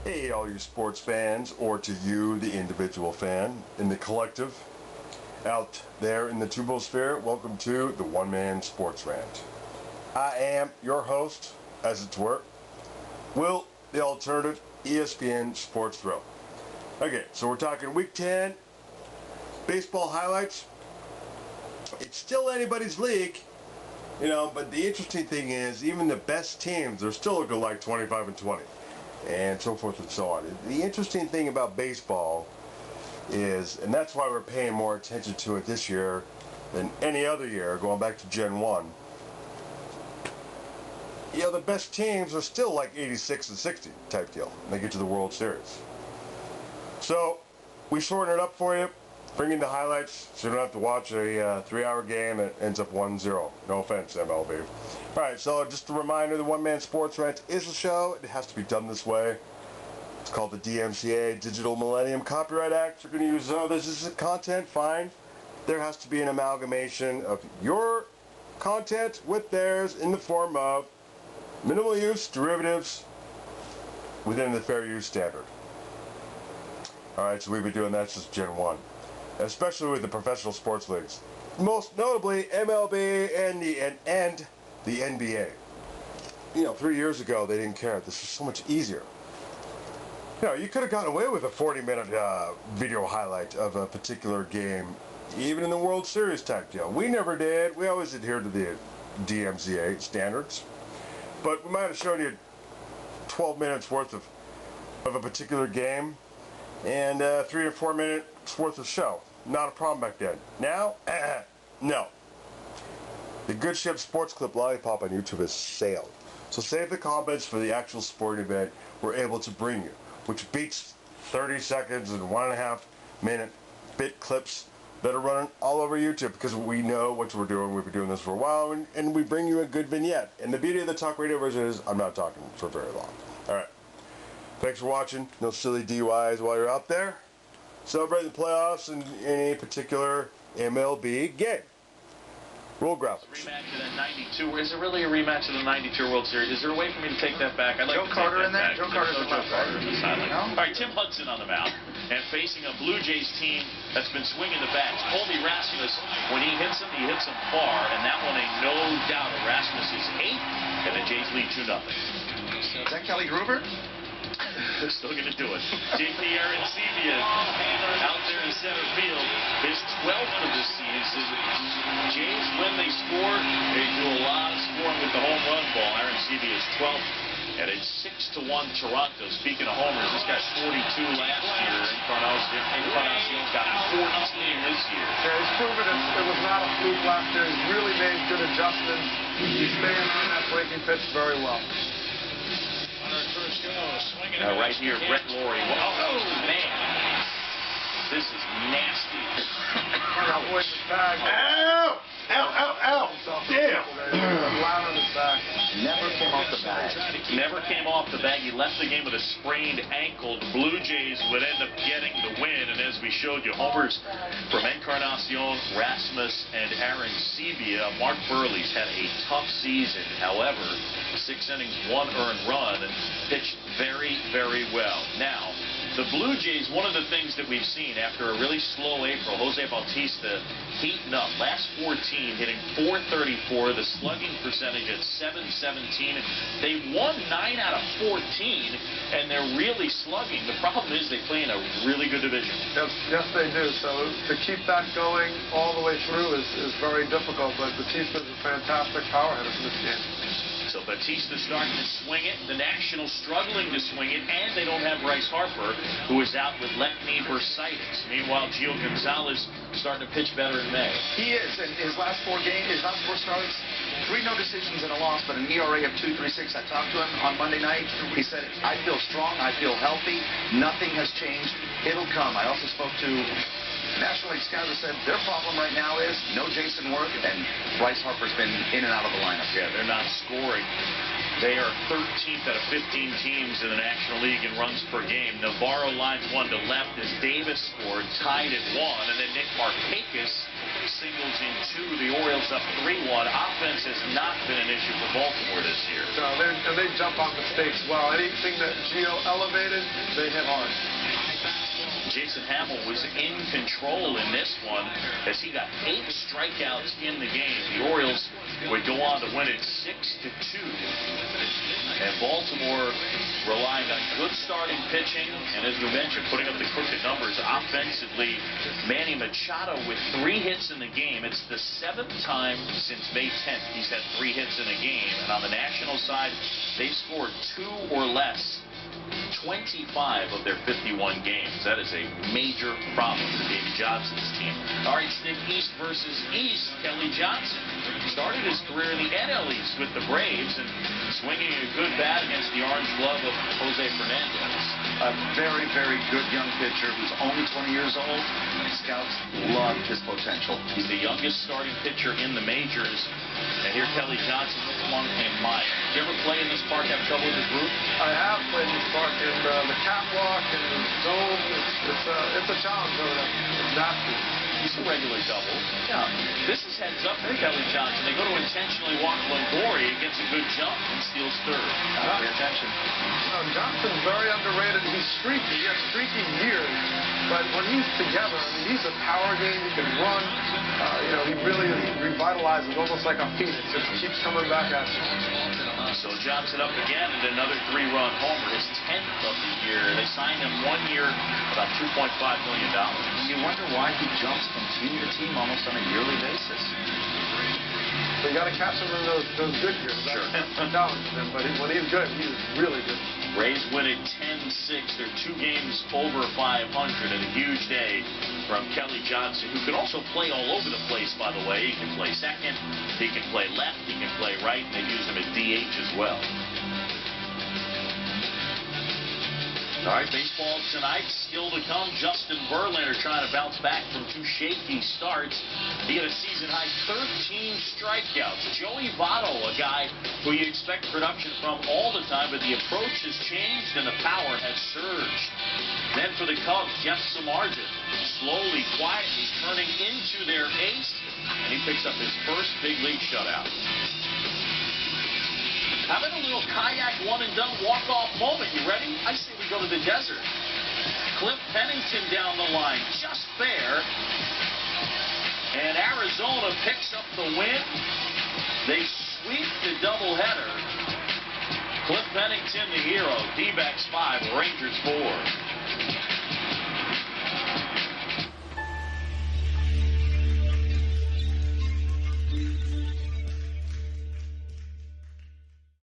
Hey, all you sports fans, or to you, the individual fan, in the collective, out there in the tubosphere, welcome to the One Man Sports Rant. I am your host, as it were, Will, the alternative ESPN Sports Thrill. Okay, so we're talking Week 10, baseball highlights. It's still anybody's league, you know, but the interesting thing is, even the best teams, they're still looking like 25-20. And so forth and so on. The interesting thing about baseball is, and that's why we're paying more attention to it this year than any other year, going back to Gen 1, you know, the best teams are still like 86-60 type deal. They get to the World Series. So, we shorten it up for you, bring in the highlights, so you don't have to watch a 3-hour game that ends up 1-0. No offense, MLB. Alright, so just a reminder, the One Man Sports Rant is a show. It has to be done this way. It's called the DMCA, Digital Millennium Copyright Act. You're going to use this as content, fine. There has to be an amalgamation of your content with theirs in the form of minimal use derivatives within the fair use standard. Alright, so we've been doing that since Gen 1. Especially with the professional sports leagues. Most notably, MLB and the NBA. You know, 3 years ago, they didn't care. This was so much easier. You know, you could have gotten away with a 40-minute video highlight of a particular game, even in the World Series type deal. We never did. We always adhered to the DMCA standards. But we might have shown you 12 minutes worth of a particular game and 3 or 4 minutes worth of show. Not a problem back then. Now, no. The Good Ship Sports Clip Lollipop on YouTube has sailed. So save the comments for the actual sporting event we're able to bring you, which beats 30 seconds and 1.5 minute bit clips that are running all over YouTube, because we know what we're doing. We've been doing this for a while, and we bring you a good vignette. And the beauty of the talk radio version is I'm not talking for very long. Alright. Thanks for watching. No silly DUIs while you're out there. Celebrate the playoffs and any particular MLB game. Roll graphics. Rematch of that 92. Is it really a rematch of the 92 World Series? Is there a way for me to take that back? I'd like Joe to Carter take in there? that Joe back. Carter's No, in Joe left, Carter right? in the sideline. No? All right, Tim Hudson on the mound. And facing a Blue Jays team that's been swinging the bats. Colby Rasmus, when he hits him far, and that one ain't no doubt Rasmus's 8th, and the Jays lead 2-0. Is that Kelly Gruber? Still going to do it. JP Arancibia out there in center field. His 12th of the season. Jays, when they score, they do a lot of scoring with the home run ball. Arancibia's 12th. And it's 6-1 Toronto. Speaking of homers, this guy's 42 last year. Encarnacion got 14 this year. Yeah, he's proven it was not a fluke last year. He's really made good adjustments. He's staying on that breaking pitch very well. Right here, Brett Laurie. Oh, man. This is nasty. Avoid the tag. Ow! Ow, ow, ow! Damn! Loud on his back. Never came off the bag. Never came off the bag. He left the game with a sprained ankle. The Blue Jays would end up getting the win. And as we showed you, homers from Encarnacion, Rasmus, and Arancibia. Mark Burley's had a tough season. However, 6 innings, 1 earned run, and pitched very, very well. Now, the Blue Jays, one of the things that we've seen after a really slow April, Jose Bautista heating up. Last 14, hitting .434, the slugging percentage at .717. They won 9 out of 14, and they're really slugging. The problem is they play in a really good division. Yes, they do. So to keep that going all the way through is very difficult. But Bautista's a fantastic power hitter for this game. So Bautista starting to swing it. The Nationals struggling to swing it, and they don't have Bryce Harper, who is out with left knee bursitis. Meanwhile, Gio Gonzalez starting to pitch better in May. He is. In his last 4 starts, 3 no decisions and a loss, but an ERA of 2.36. I talked to him on Monday night. He said, I feel strong. I feel healthy. Nothing has changed. It'll come. I also spoke to National League scout who said their problem right now is no Jason Worth, and Bryce Harper's been in and out of the lineup. Yeah, they're not scoring. They are 13th out of 15 teams in the National League in runs per game. Navarro lines one to left as Davis scored, tied at 1, and then Nick Markakis singles in 2. The Orioles up 3-1. Offense has not been an issue for Baltimore this year. No, and they jump on mistakes well. Anything that Gio elevated, they hit hard. Jason Hamill was in control in this one as he got 8 strikeouts in the game. The Orioles would go on to win it 6-2. And Baltimore relying on good starting pitching, and as we mentioned, putting up the crooked numbers offensively. Manny Machado with 3 hits in the game. It's the 7th time since May 10th he's had 3 hits in a game. And on the National side, they've scored 2 or less 25 of their 51 games. That is a major problem for Davey Johnson's team. All right, Stick East versus East. Kelly Johnson started his career in the NL East with the Braves and swinging a good bat against the orange glove of Jose Fernandez. A very, very good young pitcher who's only 20 years old. Scouts love his potential. He's the youngest starting pitcher in the majors. And here Kelly Johnson with one in mind. Did you ever play in this park, have trouble with the group? I have played in this park in the catwalk and the zone. It's a challenge over there. It's nasty. He's a regular double. Yeah. This is heads up for Kelly Johnson. They go to intentionally walk Longoria. He gets a good jump and steals third. Pay attention. Johnson's very underrated. He's streaky. He has streaky years. But when he's together, I mean, he's a power game. He can run. He really revitalizes, almost like a phoenix. Just keeps coming back at you. So Johnson up again and another 3-run homer, his 10th of the year. They signed him 1 year, about $2.5 million. You wonder why he jumps from team to team almost on a yearly basis. So you got to catch him in those good years. Sure. That's challenging him, but when he's good, he's really good. Rays win it 10-6. They're 2 games over 500, and a huge day from Kelly Johnson, who can also play all over the place, by the way. He can play second, he can play left, he can play right, and they use him at DH as well. All right, baseball tonight, still to come. Justin Verlander trying to bounce back from 2 shaky starts. He had a season-high 13 strikeouts. Joey Votto, a guy who you expect production from all the time, but the approach has changed and the power has surged. Then for the Cubs, Jeff Samardzija, slowly, quietly turning into their ace, and he picks up his first big league shutout. Having a little kayak one-and-done walk-off moment. You ready? I say we go to the desert. Cliff Pennington down the line, just fair. And Arizona picks up the win. They sweep the doubleheader. Cliff Pennington, the hero. D-backs 5, Rangers 4.